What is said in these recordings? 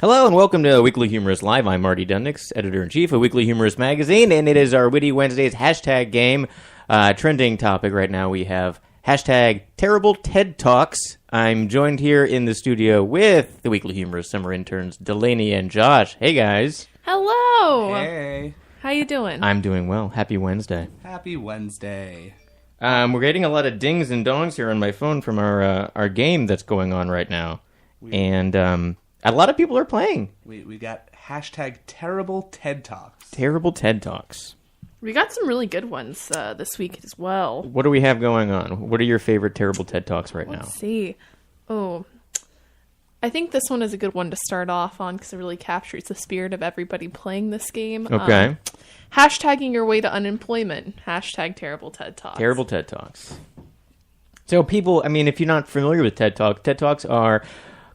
Hello and welcome to Weekly Humorist Live. I'm Marty Dundix, editor-in-chief of Weekly Humorist Magazine, and it is our Witty Wednesdays hashtag game. Trending topic right now, we have hashtag Terrible TED Talks. I'm joined here in the studio with the Weekly Humorist summer interns, Delaney and Josh. Hey, guys. Hello. Hey. How you doing? I'm doing well. Happy Wednesday. Happy Wednesday. We're getting a lot of dings and dongs here on my phone from our game that's going on right now. A lot of people are playing. We got hashtag Terrible TED Talks. Terrible TED Talks. We got some really good ones this week as well. What do we have going on? What are your favorite Terrible TED Talks right now? Let's see. Oh, I think this one is a good one to start off on because it really captures the spirit of everybody playing this game. Okay. Hashtagging your way to unemployment. Hashtag Terrible TED Talks. Terrible TED Talks. So people, if you're not familiar with TED Talks are,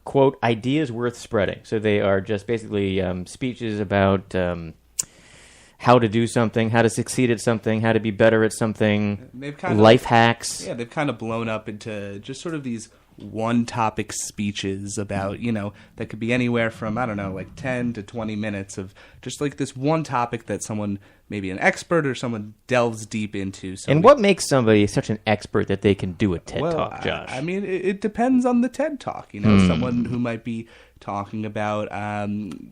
quote, ideas worth spreading. So they are just basically speeches about how to do something, how to succeed at something, how to be better at something, life hacks. Yeah, they've kind of blown up into just sort of these one-topic speeches about, that could be anywhere from, 10 to 20 minutes of just like this one topic that someone, maybe an expert or someone delves deep into. So what makes somebody such an expert that they can do a TED Talk, Josh? It depends on the TED Talk. Someone who might be talking about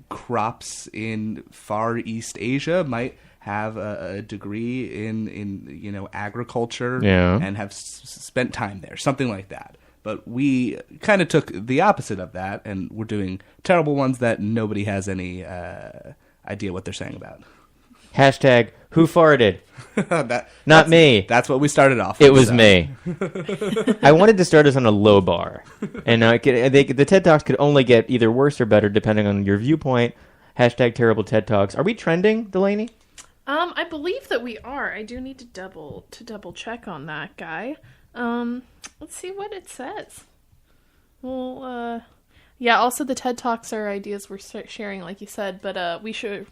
crops in Far East Asia might have a degree in agriculture and have spent time there, something like that. But we kind of took the opposite of that, and we're doing terrible ones that nobody has any idea what they're saying about. Hashtag, who farted? Not me. That's what we started off with. It was me. I wanted to start us on a low bar. And the TED Talks could only get either worse or better depending on your viewpoint. Hashtag terrible TED Talks. Are we trending, Delaney? I believe that we are. I do need to double check on that, guy. Let's see what it says. Well, yeah, also the TED Talks are ideas we're sharing, like you said, but we should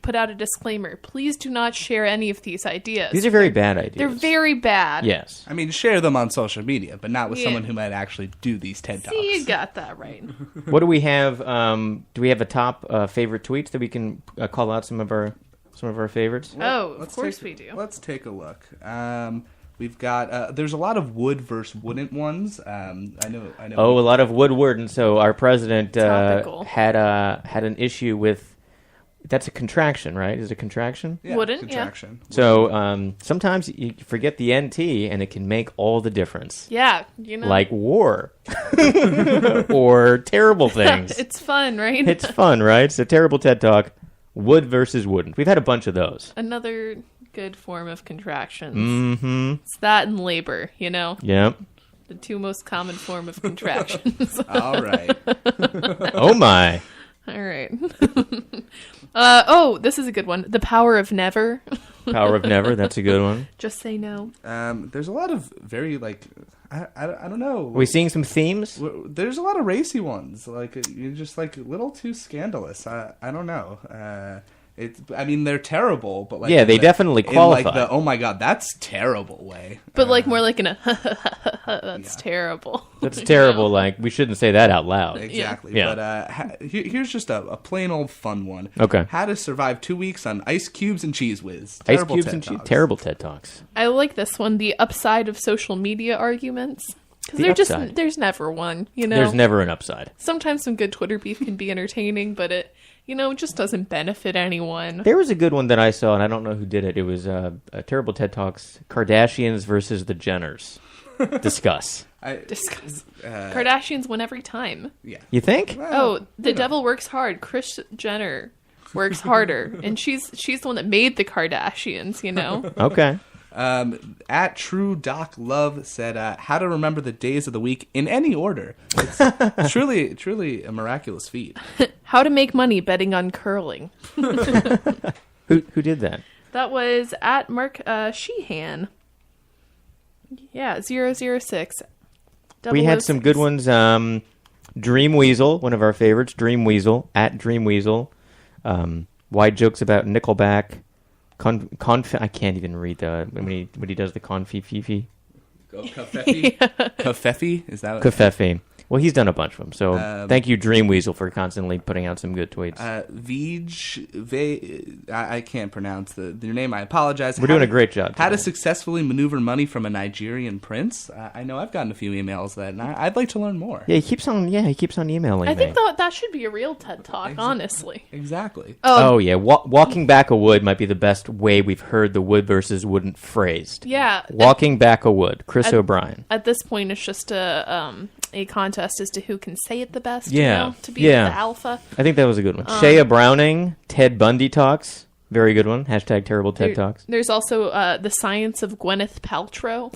put out a disclaimer. Please do not share any of these ideas. These are very bad ideas. They're very bad. Yes. Share them on social media, but not with someone who might actually do these TED Talks. See, you got that right. What do we have? Do we have a top favorite tweets that we can call out some of our favorites? Of course we do. Let's take a look. We've got there's a lot of would versus wouldn't ones. I know. Oh, a lot of would. And so our president had an issue with. That's a contraction, right? Is it a contraction? Yeah, wouldn't, contraction. Yeah. So sometimes you forget the NT, and it can make all the difference. Yeah, like war or terrible things. It's fun, right? It's fun, right? So terrible TED Talk, would versus wouldn't. We've had a bunch of those. Another good form of contractions. Mm-hmm. It's that and labor, Yep. The two most common form of contractions. All right. Oh my. All right. This is a good one. The power of never. Power of never. That's a good one. Just say no. There's a lot of very I don't know. Are we seeing some themes? There's a lot of racy ones. You're just a little too scandalous. I don't know. They're terrible, but they definitely qualify. In the oh my god, that's terrible way. But more like in a that's terrible. That's terrible. Like we shouldn't say that out loud. Exactly. Yeah. But here's just a plain old fun one. Okay. How to survive 2 weeks on ice cubes and cheese whiz. Ice cubes and cheese. Terrible TED Talks. I like this one. The upside of social media arguments. Because there's never one. There's never an upside. Sometimes some good Twitter beef can be entertaining, but it just doesn't benefit anyone. There was a good one that I saw, and I don't know who did it. It was a terrible TED Talks, Kardashians versus the Jenners. Discuss. Kardashians win every time. Yeah. You think? Well, the devil works hard. Kris Jenner works harder, and she's the one that made the Kardashians, Okay. At True Doc Love said, how to remember the days of the week in any order. It's truly a miraculous feat. How to make money betting on curling. Who did that? That was at Mark Sheehan. Yeah, 006. We had some good ones. Dream Weasel, one of our favorites. Dream Weasel, at Dream Weasel. Wide jokes about Nickelback. I can't even read when he does the confififi. Covfefe? Covfefe? Is that Covfefe. Well, he's done a bunch of them. So thank you, Dream Weasel, for constantly putting out some good tweets. I can't pronounce their name. I apologize. We're doing a great job How to today. successfully maneuver money from a Nigerian prince. I know I've gotten a few emails that, and I'd like to learn more. Yeah, he keeps on emailing I me. think that should be a real TED Talk, honestly. Exactly. Oh, yeah. Walking back a wood might be the best way we've heard the wood versus wooden phrased. Yeah. Walking back a wood. Chris O'Brien. At this point, it's just a contest as to who can say it the best, Yeah. to be Yeah. the alpha. I think that was a good one. Shea Browning, Ted Bundy Talks. Very good one. Hashtag terrible TED Talks. There's also The Science of Gwyneth Paltrow.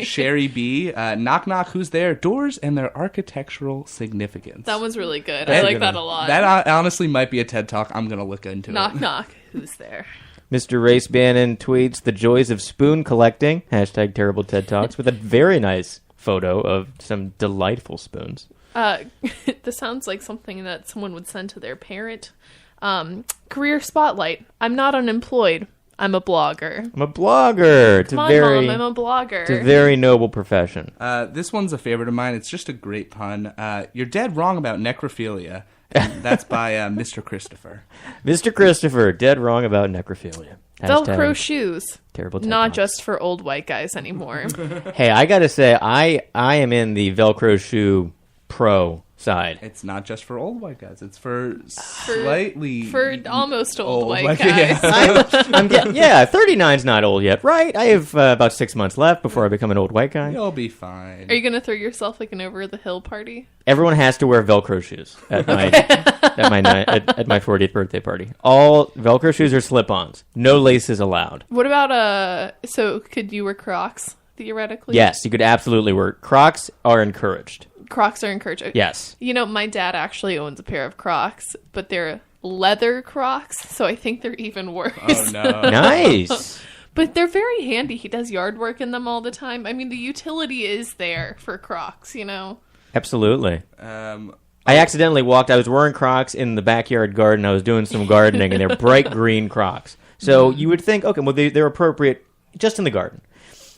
Sherry B. Knock knock. Who's there? Doors and their architectural significance. That was really good. I like that a lot. That honestly might be a TED Talk. I'm gonna look into Knock it. knock. Who's there? Mr. Race Bannon tweets the joys of spoon collecting. Hashtag terrible TED Talks with a very nice photo of some delightful spoons. This sounds like something that someone would send to their parent. Career spotlight. I'm not unemployed. I'm a blogger. I'm a blogger. Come on, Mom. I'm a blogger. It's a very noble profession. This one's a favorite of mine. It's just a great pun. You're dead wrong about necrophilia. And that's by Mr. Christopher. Mr. Christopher, dead wrong about necrophilia. Velcro shoes. Terrible TED Not Talks. just for old white guys anymore. Hey, I gotta say, I am in the Velcro shoe pro side. It's not just for old white guys. It's for slightly... For almost old white white- guys. Yeah, 39's not old yet, right? I have about 6 months left before I become an old white guy. You'll be fine. Are you going to throw yourself like an over-the-hill party? Everyone has to wear Velcro shoes at my at my 40th birthday party. All Velcro shoes are slip-ons. No laces allowed. What about, so could you wear Crocs, theoretically? Yes, you could absolutely wear. Crocs are encouraged. Crocs are encouraged. Yes. You know, my dad actually owns a pair of Crocs, but they're leather Crocs, so I think they're even worse. Oh, no. Nice. But they're very handy. He does yard work in them all the time. I mean, the utility is there for Crocs, you know? Absolutely. I accidentally I was wearing Crocs in the backyard garden. I was doing some gardening, and they're bright green Crocs. So you would think, okay, well, they're appropriate just in the garden.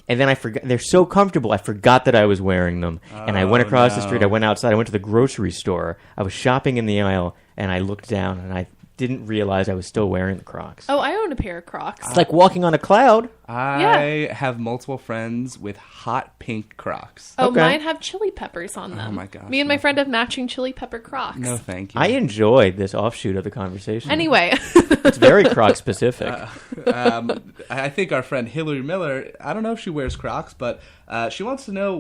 And then I forgot, they're so comfortable, I forgot that I was wearing them. And I went across the street, I went outside, I went to the grocery store, I was shopping in the aisle, and I looked down, and I didn't realize I was still wearing the Crocs. Oh, I own a pair of Crocs. It's like walking on a cloud. I have multiple friends with hot pink Crocs. Oh, Okay. mine have chili peppers on them. Oh my gosh, Me and my friend have matching chili pepper Crocs. No, thank you. I enjoyed this offshoot of the conversation. Anyway. It's very Croc specific. I think our friend Hillary Miller, I don't know if she wears Crocs, but she wants to know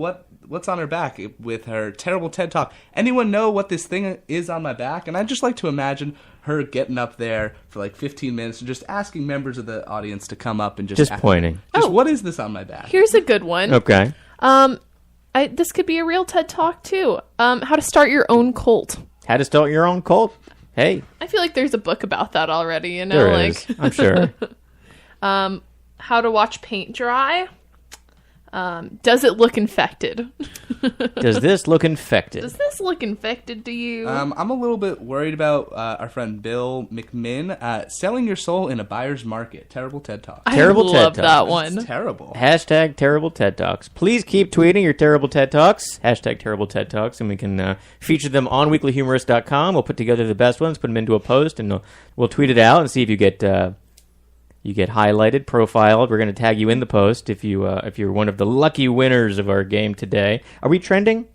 what's on her back with her terrible TED Talk. Anyone know what this thing is on my back? And I'd just like to imagine her getting up there for like 15 minutes and just asking members of the audience to come up and just pointing. What is this on my back? Here's a good one. Okay. This could be a real TED Talk, too. How to start your own cult. How to start your own cult. Hey, I feel like there's a book about that already, you know? there like is. I'm sure. How to watch paint dry. Does it look infected? Does this look infected? Does this look infected to you? I'm a little bit worried about our friend Bill McMinn selling your soul in a buyer's market. Terrible TED Talk. Terrible I TED love Talk. that It's one. terrible. Hashtag terrible TED Talks. Please keep tweeting your terrible TED Talks. Hashtag terrible TED Talks, and we can feature them on weeklyhumorist.com. We'll put together the best ones, put them into a post, and we'll tweet it out and see if you get highlighted, profiled. We're going to tag you in the post if you're one of the lucky winners of our game today. Are we trending?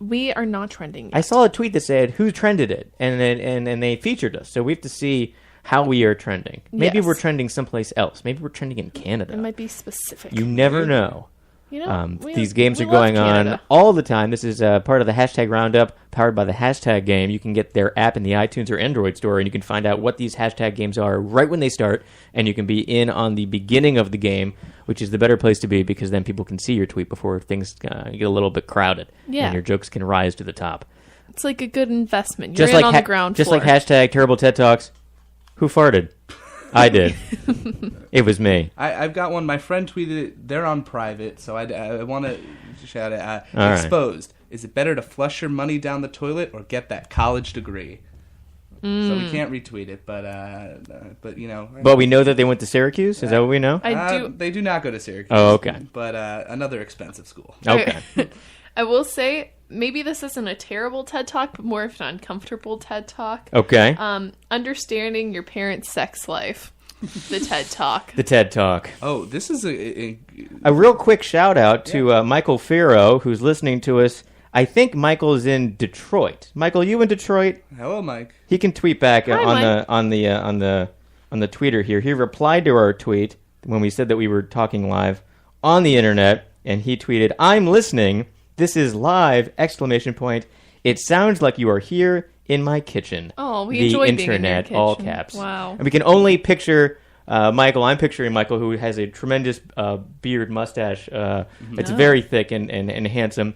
We are not trending yet. I saw a tweet that said who trended it, and they featured us. So we have to see how we are trending. Maybe Yes. we're trending someplace else. Maybe we're trending in Canada. It might be specific. You never know. You know, These games we are love going on Canada. all the time. This is part of the hashtag roundup, powered by the hashtag game. You can get their app in the iTunes or Android store, and you can find out what these hashtag games are right when they start, and you can be in on the beginning of the game, which is the better place to be because then people can see your tweet before things get a little bit crowded, Yeah. and your jokes can rise to the top. It's like a good investment. You're in on the ground just floor. like hashtag terrible TED Talks. Who farted? I did. It was me. I've got one. My friend tweeted it. They're on private, so I want to shout it. All right. Exposed. Is it better to flush your money down the toilet or get that college degree? So we can't retweet it, but you know. But we know that they went to Syracuse. Is that what we know? I do. They do not go to Syracuse. Oh, okay. But another expensive school. Okay. I will say, maybe this isn't a terrible TED Talk, but more of an uncomfortable TED Talk. Okay. Understanding your parents' sex life. The TED Talk. The TED Talk. Oh, this is a real quick shout out to Michael Fero, who's listening to us. I think Michael is in Detroit. Michael, you in Detroit? hello, Mike. He can tweet back Hi, on the tweeter here. He replied to our tweet when we said that we were talking live on the internet, and he tweeted, "I'm listening. This is live!" ! It sounds like you are here in my kitchen. Oh, we the enjoy being internet, in your all kitchen. caps. Wow. And we can only picture Michael. I'm picturing Michael, who has a tremendous beard, mustache. It's very thick and handsome.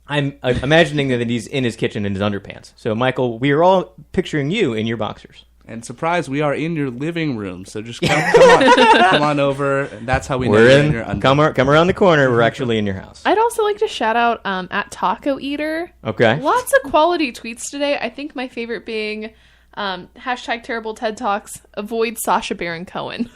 I'm imagining that he's in his kitchen in his underpants. So, Michael, we are all picturing you in your boxers. And surprise, we are in your living room. So just come on over. And that's how we know you're in your underpants. Come around the corner. We're actually in your house. I'd also like to shout out at Taco Eater. Okay. Lots of quality tweets today. I think my favorite being hashtag terrible TED Talks. Avoid Sacha Baron Cohen.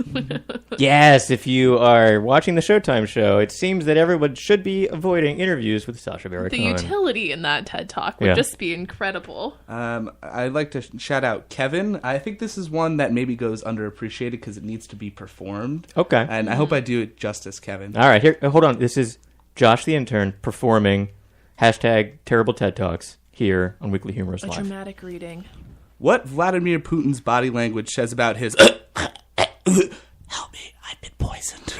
Yes, if you are watching the Showtime show, it seems that everyone should be avoiding interviews with Sacha Baron The Cohen. utility in that TED Talk would just be incredible. I'd like to shout out Kevin. I think this is one that maybe goes underappreciated because it needs to be performed. Okay. And I hope I do it justice, Kevin. All right, here. Hold on. This is Josh the intern performing hashtag terrible TED Talks here on Weekly Humorist A Live. dramatic reading. What Vladimir Putin's body language says about his... Help me, I've been poisoned.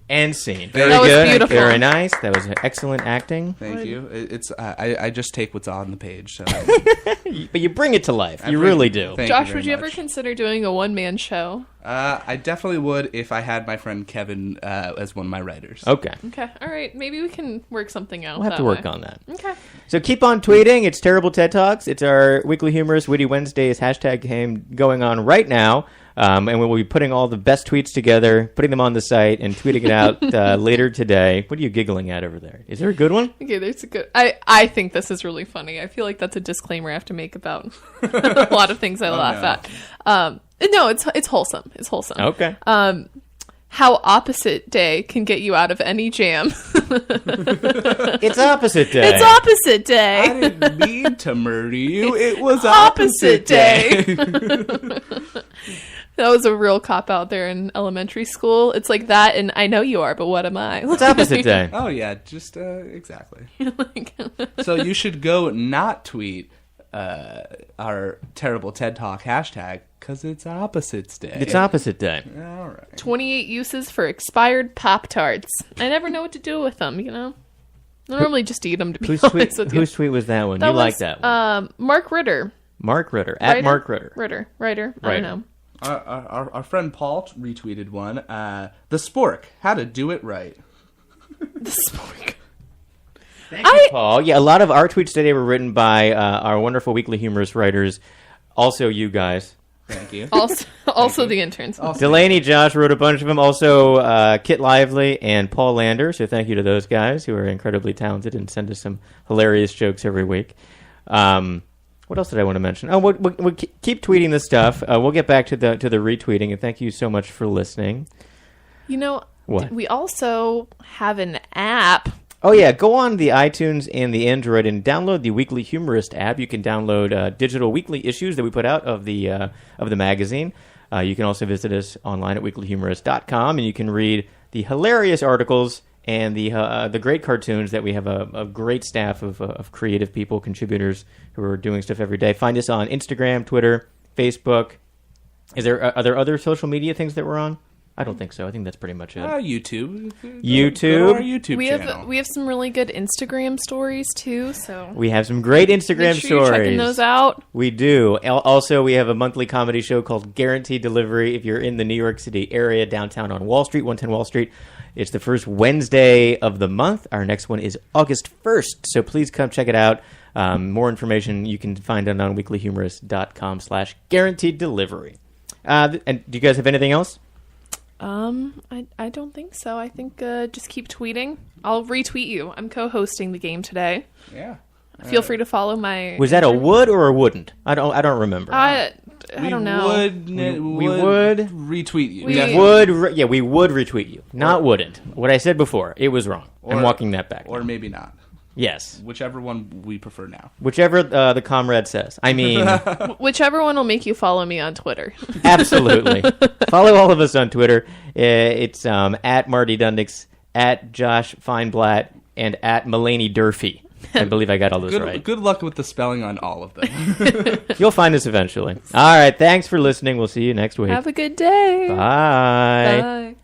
And scene. Very That was good. beautiful. Very nice. That was excellent acting. Thank you. It's I just take what's on the page. So. But you bring it to life. You really do. Thank Josh, very would you ever much. consider doing a one-man show? I definitely would if I had my friend Kevin as one of my writers. Okay. Okay, all right. Maybe we can work something out. We'll have that to work way. on that. Okay. So keep on tweeting. It's Terrible TED Talks. It's our Weekly Humorist Witty Wednesdays hashtag game going on right now. And we will be putting all the best tweets together, putting them on the site, and tweeting it out later today. What are you giggling at over there? Is there a good one? Okay, there's a good. I think this is really funny. I feel like that's a disclaimer I have to make about a lot of things I laugh at. No, it's wholesome. It's wholesome. Okay. How opposite day can get you out of any jam. It's opposite day. It's opposite day. I didn't mean to murder you. It was Opposite opposite day. That was a real cop out there in elementary school. It's like that, and I know you are, but what am I? It's opposite day. Oh yeah, just exactly. Like- So you should go not tweet our terrible TED Talk hashtag because it's opposites day. It's opposite day. All right. 28 uses for expired Pop-Tarts. I never know what to do with them, you know? I normally just eat them, to be Whose honest tweet, with you. whose tweet was that one? That You was, like that one. Mark Ritter. Mark Ritter. At Writer? Mark Ritter. Writer. I don't know. Our friend Paul retweeted one. The Spork, how to do it right. The spork. Thank you, Paul. Yeah, a lot of our tweets today were written by our wonderful Weekly Humorist writers. Also, you guys. Thank you. Also the interns. Delaney, Josh wrote a bunch of them. Also, Kit Lively and Paul Lander. So thank you to those guys who are incredibly talented and send us some hilarious jokes every week. What else did I want to mention? Oh, we'll keep tweeting this stuff. We'll get back to the retweeting. And thank you so much for listening. You know, What? we also have an app. Oh, yeah. Go on the iTunes and the Android and download the Weekly Humorist app. You can download digital weekly issues that we put out of the magazine. You can also visit us online at weeklyhumorist.com, and you can read the hilarious articles and the great cartoons that we have a great staff of creative people, contributors who are doing stuff every day. Find us on Instagram, Twitter, Facebook. Are there other social media things that we're on? I don't think so. I think that's pretty much it. YouTube. YouTube. Go to our YouTube We channel. have some really good Instagram stories too, so We have some great Instagram make sure you're stories. checking those out. We do. Also, we have a monthly comedy show called Guaranteed Delivery. If you're in the New York City area, downtown on Wall Street, 110 Wall Street, it's the first Wednesday of the month. Our next one is August 1st, so please come check it out. More information you can find it on weeklyhumorist.com/guaranteed delivery. And do you guys have anything else? I don't think so. I think just keep tweeting. I'll retweet you. I'm co-hosting the game today. Yeah. Feel free to follow my. Was that a would or a wouldn't? I don't remember. I don't know. We would retweet you. We- Definitely. We would retweet you, not wouldn't. What I said before, it was wrong. I'm walking that back. Or maybe not. Yes. Whichever one we prefer now. Whichever the comrade says. I mean, Whichever one will make you follow me on Twitter. absolutely. Follow all of us on Twitter. It's at Marty Dundix, at Josh Feinblatt, and at Mulaney Durfee. I believe I got all those right. Good luck with the spelling on all of them. You'll find us eventually. All right. Thanks for listening. We'll see you next week. Have a good day. Bye. Bye.